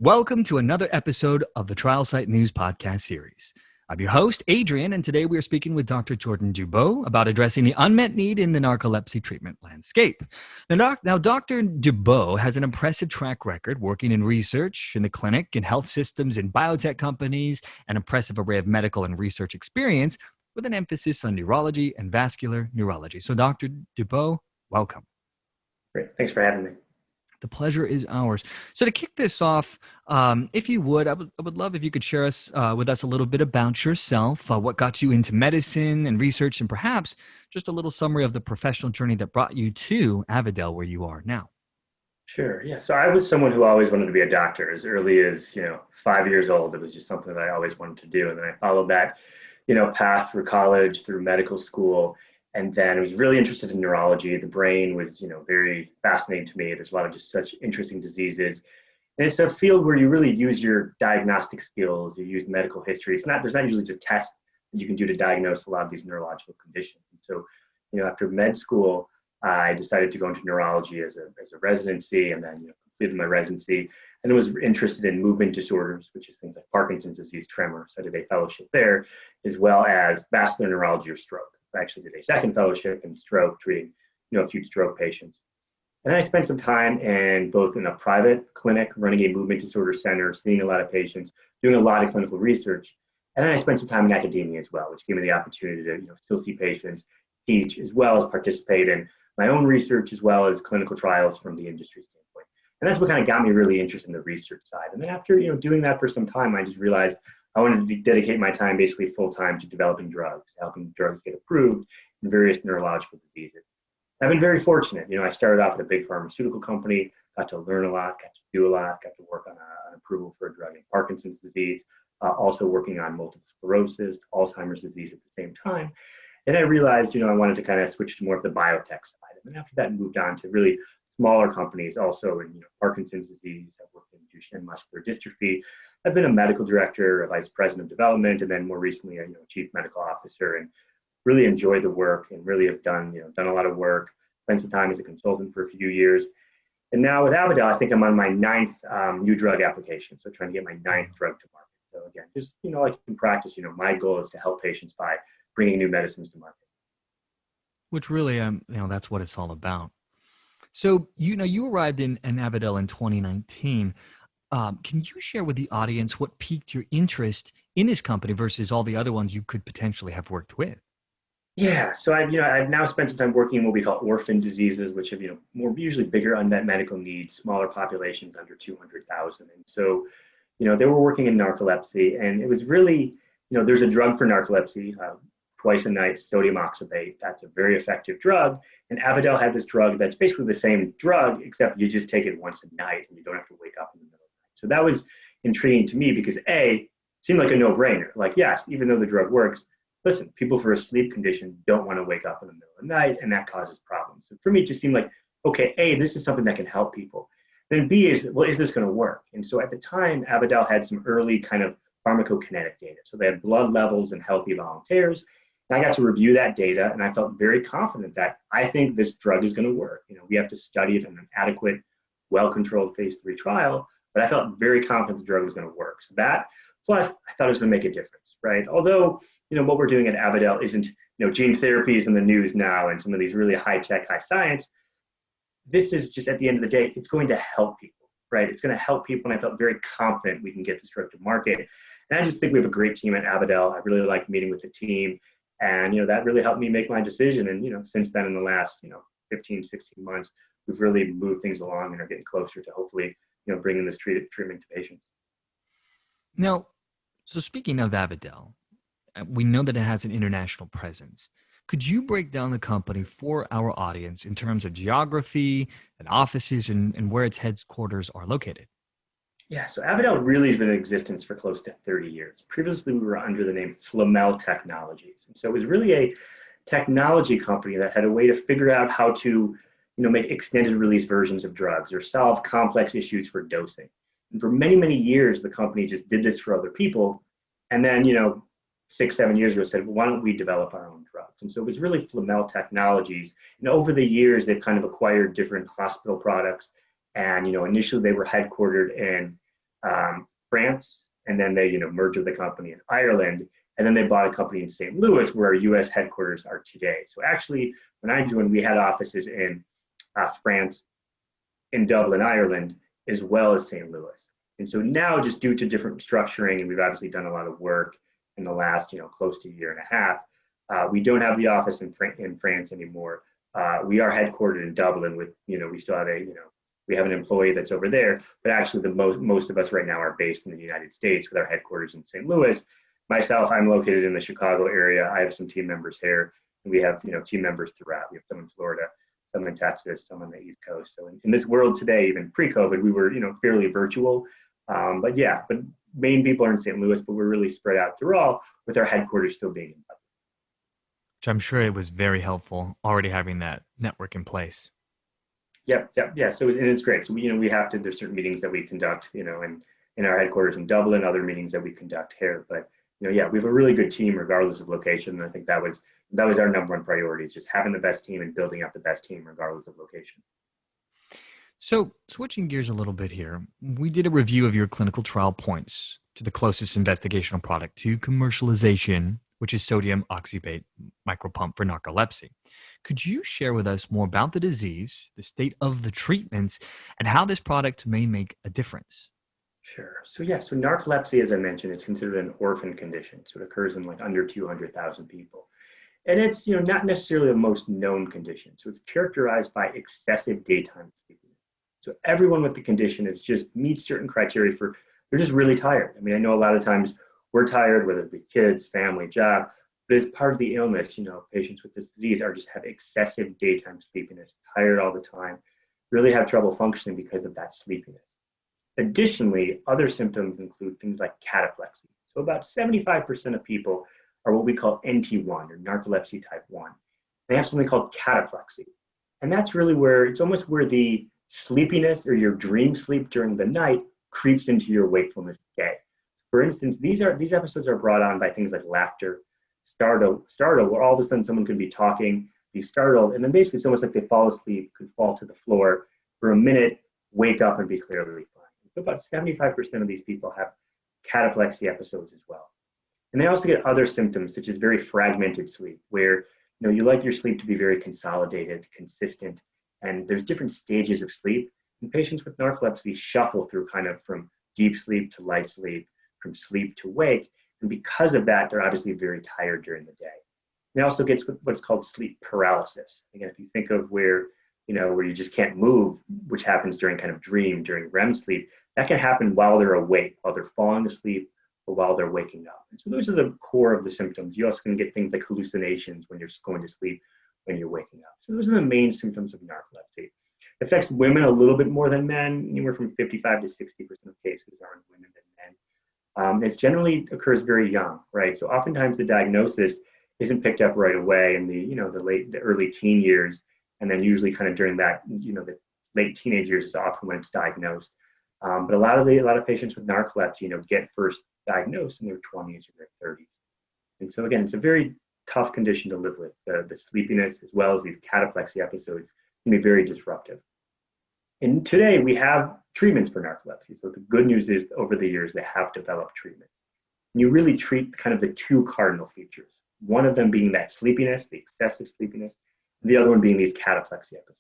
Welcome to another episode of the Trial Site News podcast series. I'm your host, Adrian, and today we are speaking with Dr. Jordan Dubow about addressing the unmet need in the narcolepsy treatment landscape. Now, Dr. Dubow has an impressive track record working in research, in the clinic, in health systems, in biotech companies, an impressive array of medical and research experience with an emphasis on neurology and vascular neurology. So, Dr. Dubow, welcome. Great. Thanks for having me. The pleasure is ours. So to kick this off, if you would, I would love if you could share with us a little bit about yourself, what got you into medicine and research, and perhaps just a little summary of the professional journey that brought you to Avidel, where you are now. Sure. Yeah. So I was someone who always wanted to be a doctor as early as, 5 years old. It was just something that I always wanted to do. And then I followed that, path through college, through medical school. And then I was really interested in neurology. The brain was, very fascinating to me. There's a lot of just such interesting diseases. And it's a field where you really use your diagnostic skills. You use medical history. There's not usually just tests that you can do to diagnose a lot of these neurological conditions. And so, after med school, I decided to go into neurology as a residency, and then, completed my residency. And I was interested in movement disorders, which is things like Parkinson's disease, tremor. So I did a fellowship there, as well as vascular neurology or stroke. I actually did a second fellowship in stroke, treating acute stroke patients. And then I spent some time in a private clinic, running a movement disorder center, seeing a lot of patients, doing a lot of clinical research. And then I spent some time in academia as well, which gave me the opportunity to still see patients, teach, as well as participate in my own research, as well as clinical trials from the industry standpoint. And that's what kind of got me really interested in the research side. And then after doing that for some time, I just realized I wanted to dedicate my time basically full time to developing drugs, helping drugs get approved in various neurological diseases. I've been very fortunate. I started off at a big pharmaceutical company, got to learn a lot, got to do a lot, got to work on an approval for a drug in Parkinson's disease, also working on multiple sclerosis, Alzheimer's disease at the same time. And I realized, I wanted to kind of switch to more of the biotech side. And then after that, moved on to really smaller companies, also in Parkinson's disease. I've worked in Duchenne muscular dystrophy. I've been a medical director, a vice president of development, and then more recently, a chief medical officer, and really enjoy the work and really have done a lot of work, spent some time as a consultant for a few years. And now with Avidel, I think I'm on my 9th new drug application. So trying to get my 9th drug to market. So again, just, like in practice, my goal is to help patients by bringing new medicines to market. Which really, that's what it's all about. So, you arrived in Avidel in 2019. Can you share with the audience what piqued your interest in this company versus all the other ones you could potentially have worked with? Yeah, so I've now spent some time working in what we call orphan diseases, which have more usually bigger unmet medical needs, smaller populations under 200,000. And so, they were working in narcolepsy, and it was really, there's a drug for narcolepsy, twice a night sodium oxybate. That's a very effective drug. And Avidel had this drug that's basically the same drug, except you just take it once a night and you don't have to wake up in the middle. So that was intriguing to me because it seemed like a no-brainer. Like, yes, even though the drug works, listen, people for a sleep condition don't want to wake up in the middle of the night, and that causes problems. So for me, it just seemed like, okay, A, this is something that can help people. Then B is this going to work? And so at the time, Avidel had some early kind of pharmacokinetic data. So they had blood levels in healthy volunteers. And I got to review that data, and I felt very confident that I think this drug is going to work. We have to study it in an adequate, well-controlled phase 3 trial. But I felt very confident the drug was going to work. So that, plus I thought it was going to make a difference, right? Although, what we're doing at Avidel isn't, gene therapy is in the news now and some of these really high-tech, high science. This is just, at the end of the day, it's going to help people, right? It's going to help people, and I felt very confident we can get this drug to market. And I just think we have a great team at Avidel. I really liked meeting with the team, and, that really helped me make my decision. And, since then, in the last, 15, 16 months, we've really moved things along and are getting closer to hopefully bringing this treatment to patients. Now, so speaking of Avidel, we know that it has an international presence. Could you break down the company for our audience in terms of geography and offices and where its headquarters are located? Yeah, so Avidel really has been in existence for close to 30 years. Previously, we were under the name Flamel Technologies. And so it was really a technology company that had a way to figure out how to make extended release versions of drugs or solve complex issues for dosing. And for many, many years, the company just did this for other people. And then, 6, 7 years ago said, well, why don't we develop our own drugs? And so it was really Flamel Technologies. And over the years, they've kind of acquired different hospital products. And, initially they were headquartered in France, and then they merged with a company in Ireland, and then they bought a company in St. Louis where our U.S. headquarters are today. So actually, when I joined, we had offices in France, in Dublin, Ireland, as well as St. Louis. And so now, just due to different structuring, and we've obviously done a lot of work in the last, close to a year and a half, we don't have the office in France anymore. We are headquartered in Dublin with, we still have we have an employee that's over there, but actually the most of us right now are based in the United States with our headquarters in St. Louis. Myself, I'm located in the Chicago area. I have some team members here, and we have, team members throughout. We have some in Florida, some in Texas, some on the East Coast. So in this world today, even pre-COVID, we were, fairly virtual. But main people are in St. Louis, but we're really spread out through all, with our headquarters still being in Dublin. Which I'm sure it was very helpful already having that network in place. Yeah. So, and it's great. So we have to, there's certain meetings that we conduct, in our headquarters in Dublin, other meetings that we conduct here. But, we have a really good team regardless of location. And I think that was our number one priority, is just having the best team and building out the best team regardless of location. So switching gears a little bit here, we did a review of your clinical trial points to the closest investigational product to commercialization, which is sodium oxybate micropump for narcolepsy. Could you share with us more about the disease, the state of the treatments, and how this product may make a difference? Sure. So narcolepsy, as I mentioned, is considered an orphan condition. So it occurs in under 200,000 people. And it's, not necessarily the most known condition. So it's characterized by excessive daytime sleepiness. So everyone with the condition meets certain criteria for, they're just really tired. I mean, I know a lot of times we're tired, whether it be kids, family, job, but as part of the illness, patients with this disease have excessive daytime sleepiness, tired all the time, really have trouble functioning because of that sleepiness. Additionally, other symptoms include things like cataplexy. So about 75% of people are what we call NT1, or narcolepsy type 1. They have something called cataplexy. And that's really where it's almost where the sleepiness or your dream sleep during the night creeps into your wakefulness day. For instance, these episodes are brought on by things like laughter, startle, where all of a sudden someone could be talking, be startled, and then basically it's almost like they fall asleep, could fall to the floor for a minute, wake up and be clearly fine. So about 75% of these people have cataplexy episodes as well. And they also get other symptoms, such as very fragmented sleep, where you like your sleep to be very consolidated, consistent, and there's different stages of sleep. And patients with narcolepsy shuffle through kind of from deep sleep to light sleep, from sleep to wake. And because of that, they're obviously very tired during the day. They also get what's called sleep paralysis. Again, if you think of where you just can't move, which happens during kind of during REM sleep, that can happen while they're awake, while they're falling asleep, or while they're waking up. And so those are the core of the symptoms. You also can get things like hallucinations when you're going to sleep, when you're waking up. So those are the main symptoms of narcolepsy. It affects women a little bit more than men. Anywhere from 55 to 60% of cases are in women than men. It generally occurs very young, right? So oftentimes the diagnosis isn't picked up right away in the early teen years, and then usually kind of during that, the late teenage years is often when it's diagnosed. But a lot of patients with narcolepsy, get first diagnosed in their 20s or their 30s. And so again, it's a very tough condition to live with. The sleepiness, as well as these cataplexy episodes, can be very disruptive. And today we have treatments for narcolepsy. So the good news is, over the years, they have developed treatment. And you really treat kind of the two cardinal features. One of them being that sleepiness, the excessive sleepiness, and the other one being these cataplexy episodes.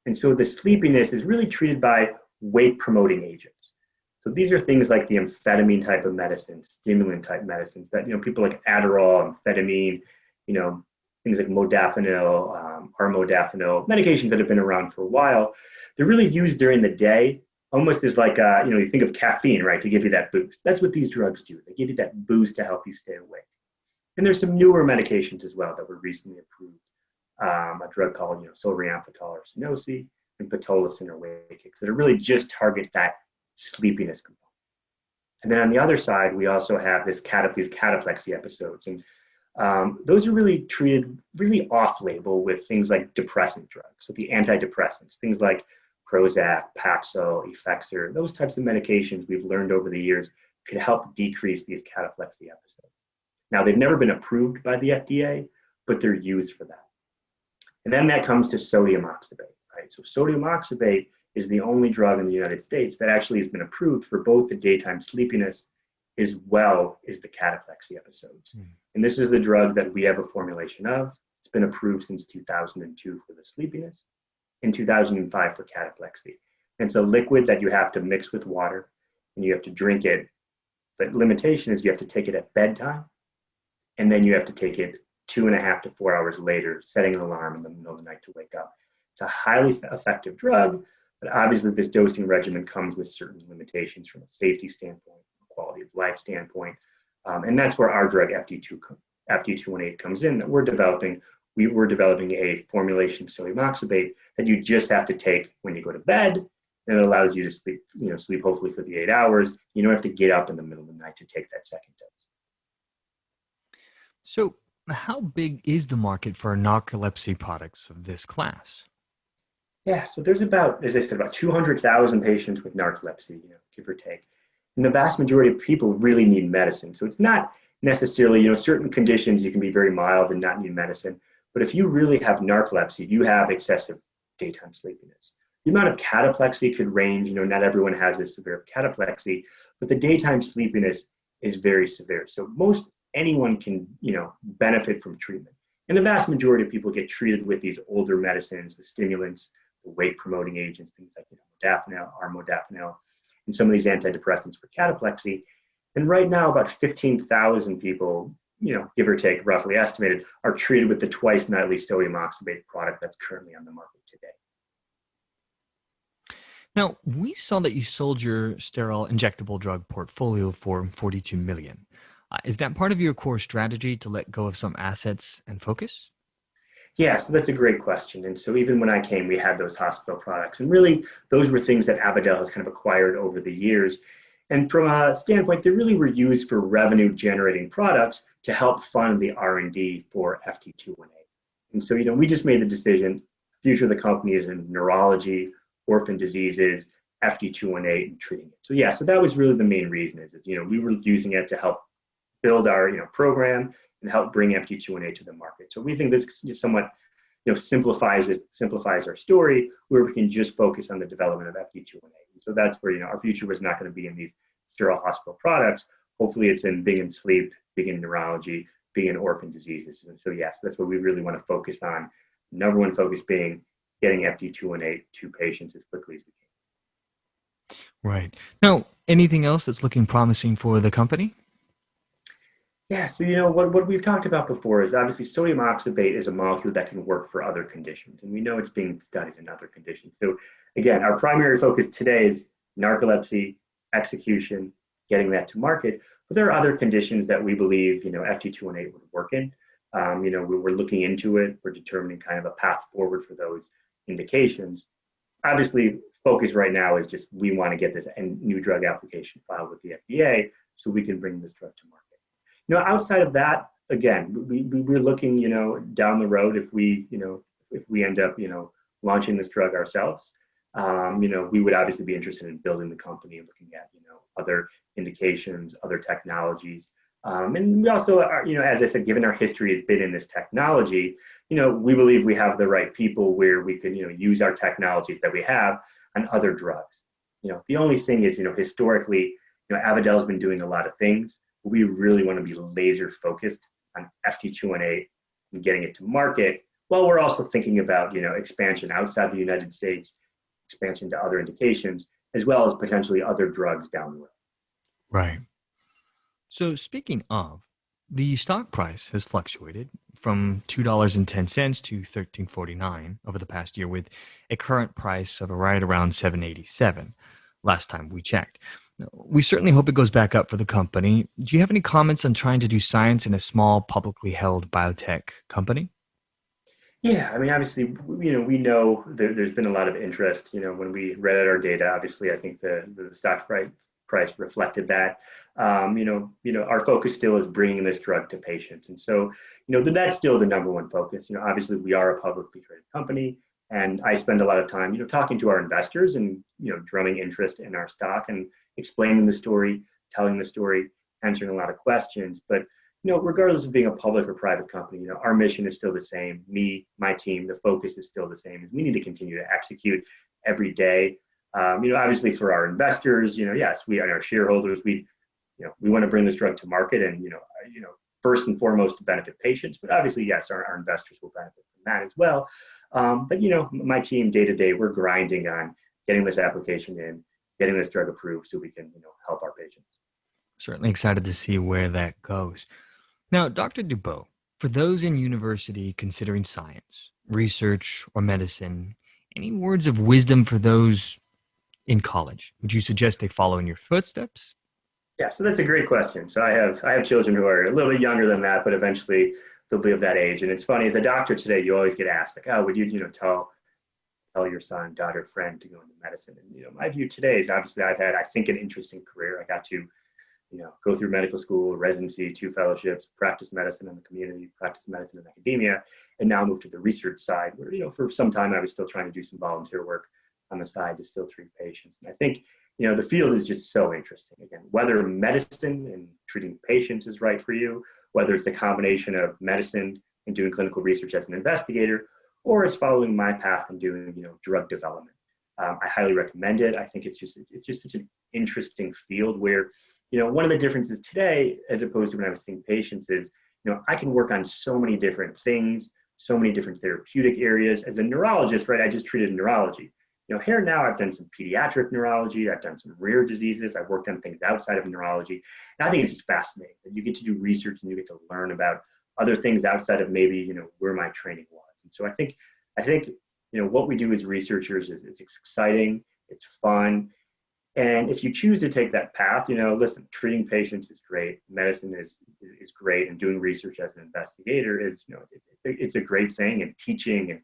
And so the sleepiness is really treated by wake-promoting agents. So these are things like the amphetamine type of medicines, stimulant type medicines that, people like Adderall, amphetamine, things like modafinil, armodafinil, medications that have been around for a while. They're really used during the day, almost as like, you think of caffeine, right, to give you that boost. That's what these drugs do. They give you that boost to help you stay awake. And there's some newer medications as well that were recently approved. A drug called, solriamfetol or Sunosi, and pitolisant or Wakix, that really just target that sleepiness component. And then on the other side, we also have these cataplexy episodes. And those are really treated really off-label with things like depressant drugs. So the antidepressants, things like Prozac, Paxil, Effexor, those types of medications we've learned over the years could help decrease these cataplexy episodes. Now, they've never been approved by the FDA, but they're used for that. And then that comes to sodium oxybate, right? So sodium oxybate is the only drug in the United States that actually has been approved for both the daytime sleepiness as well as the cataplexy episodes. And this is the drug that we have a formulation of. It's been approved since 2002 for the sleepiness, in 2005 for cataplexy. And it's a liquid that you have to mix with water and you have to drink it. The limitation is you have to take it at bedtime, and then you have to take it 2.5 to 4 hours later, setting an alarm in the middle of the night to wake up. It's a highly effective drug, but obviously this dosing regimen comes with certain limitations from a safety standpoint, a quality of life standpoint. And that's where our drug FD218 comes in that we're developing. We're developing a formulation of sodium oxybate that you just have to take when you go to bed, and it allows you to sleep hopefully for the 8 hours. You don't have to get up in the middle of the night to take that second dose. So how big is the market for narcolepsy products of this class? Yeah, so there's about, as I said, about 200,000 patients with narcolepsy, give or take. And the vast majority of people really need medicine. So it's not necessarily, certain conditions you can be very mild and not need medicine. But if you really have narcolepsy, you have excessive daytime sleepiness. The amount of cataplexy could range, not everyone has this severe of cataplexy, but the daytime sleepiness is very severe. So most anyone can, benefit from treatment. And the vast majority of people get treated with these older medicines, the stimulants, the weight promoting agents, things like modafinil, armodafinil, and some of these antidepressants for cataplexy. And right now, about 15,000 people, give or take, roughly estimated, are treated with the twice nightly sodium oxybate product that's currently on the market today. Now, we saw that you sold your sterile injectable drug portfolio for $42 million. Is that part of your core strategy to let go of some assets and focus? Yeah, so that's a great question. And so even when I came, we had those hospital products. And really, those were things that Avidel has kind of acquired over the years. And from a standpoint, they really were used for revenue-generating products to help fund the R&D for FD218. And so, we just made the decision, future of the company is in neurology, orphan diseases, FD218, and treating it. So yeah, so that was really the main reason is we were using it to help build our program and help bring FD218 to the market. So we think this somewhat simplifies our story where we can just focus on the development of FD218. So that's where our future was not going to be in these sterile hospital products. Hopefully it's in being in sleep, being in neurology, being in orphan diseases. And so yes, that's what we really want to focus on. Number one focus being getting FD218 to patients as quickly as we can. Right. Now, anything else that's looking promising for the company? Yeah, so what we've talked about before is obviously sodium oxybate is a molecule that can work for other conditions, and we know it's being studied in other conditions. So again, our primary focus today is narcolepsy, execution, getting that to market, but there are other conditions that we believe FD218 would work in. We're looking into it. We're determining kind of a path forward for those indications. Obviously, focus right now is just we want to get this new drug application filed with the FDA so we can bring this drug to market. Outside of that, again, we're looking, down the road if we end up, launching this drug ourselves, we would obviously be interested in building the company and looking at, other indications, other technologies. And we also are, as I said, given our history has been in this technology, we believe we have the right people where we can, use our technologies that we have on other drugs. The only thing is, historically, Avidel's been doing a lot of things. We really want to be laser focused on FD218 and getting it to market, while we're also thinking about, expansion outside the United States, expansion to other indications, as well as potentially other drugs down the road. Right. So speaking of, the stock price has fluctuated from $2.10 to $13.49 over the past year, with a current price of right around $7.87 last time we checked. We certainly hope it goes back up for the company. Do you have any comments on trying to do science in a small, publicly held biotech company? Yeah, I mean, obviously, we know there's been a lot of interest. When we read out our data, obviously, I think the stock price reflected that. Our focus still is bringing this drug to patients, and so that's still the number one focus. Obviously, we are a publicly traded company, and I spend a lot of time, talking to our investors and drumming interest in our stock and explaining the story, telling the story, answering a lot of questions. But regardless of being a public or private company, our mission is still the same. Me, my team, the focus is still the same. We need to continue to execute every day. Obviously for our investors, yes, we and our shareholders, we want to bring this drug to market and, first and foremost to benefit patients, but obviously, yes, our investors will benefit from that as well. But my team day to day, we're grinding on getting this application in, getting this drug approved so we can, help our patients. Certainly excited to see where that goes. Now, Dr. Dubow, for those in university considering science, research, or medicine, any words of wisdom for those in college? Would you suggest they follow in your footsteps? Yeah, so that's a great question. So I have children who are a little bit younger than that, but eventually they'll be of that age. And it's funny, as a doctor today, you always get asked, like, oh, would you, tell your son, daughter, friend to go into medicine? And my view today is obviously I've had, I think, an interesting career. I got to, go through medical school, residency, 2 fellowships, practice medicine in the community, practice medicine in academia, and now move to the research side, where for some time I was still trying to do some volunteer work on the side to still treat patients. And I think the field is just so interesting. Again, whether medicine and treating patients is right for you, whether it's a combination of medicine and doing clinical research as an investigator, or it's following my path and doing drug development. I highly recommend it. I think it's just such an interesting field where one of the differences today, as opposed to when I was seeing patients, is I can work on so many different things, so many different therapeutic areas. As a neurologist, right, I just treated neurology. Here now I've done some pediatric neurology, I've done some rare diseases, I've worked on things outside of neurology. And I think it's just fascinating that you get to do research and you get to learn about other things outside of maybe, where my training was. And so I think, what we do as researchers is it's exciting, it's fun. And if you choose to take that path, listen, treating patients is great, medicine is great, and doing research as an investigator is, it's a great thing, and teaching and,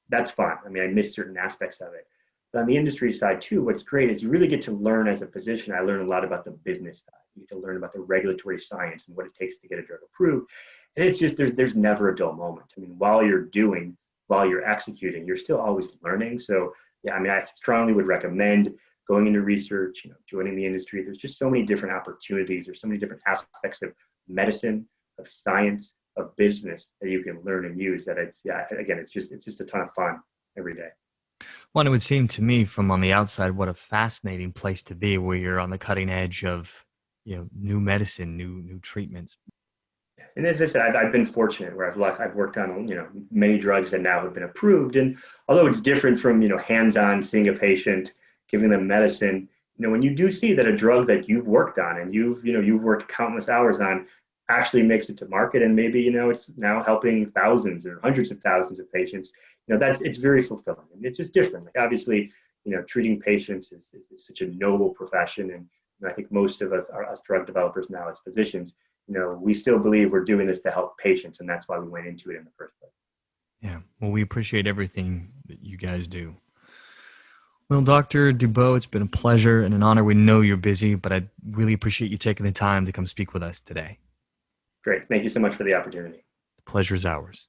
that's fun. I mean, I miss certain aspects of it. But on the industry side too, what's great is you really get to learn as a physician. I learned a lot about the business side. You get to learn about the regulatory science and what it takes to get a drug approved. And it's just, there's never a dull moment. I mean, while you're executing, you're still always learning. So yeah, I mean, I strongly would recommend going into research, joining the industry. There's just so many different opportunities. There's so many different aspects of medicine, of science, of business that you can learn and use that it's just a ton of fun every day. Well, it would seem to me from on the outside, what a fascinating place to be where you're on the cutting edge of, new medicine, new treatments. And as I said, I've been fortunate where I've worked on, many drugs that now have been approved. And although it's different from, hands-on seeing a patient, giving them medicine, when you do see that a drug that you've worked on and you've worked countless hours on actually makes it to market, and maybe it's now helping thousands or hundreds of thousands of patients, it's very fulfilling. And it's just different. Like obviously, treating patients is such a noble profession, and I think most of us are, as drug developers now, as physicians, we still believe we're doing this to help patients, and that's why we went into it in the first place. Yeah, well, we appreciate everything that you guys do. Well, Dr. Dubow, it's been a pleasure and an honor. We know you're busy, but I really appreciate you taking the time to come speak with us today. Great. Thank you so much for the opportunity. The pleasure is ours.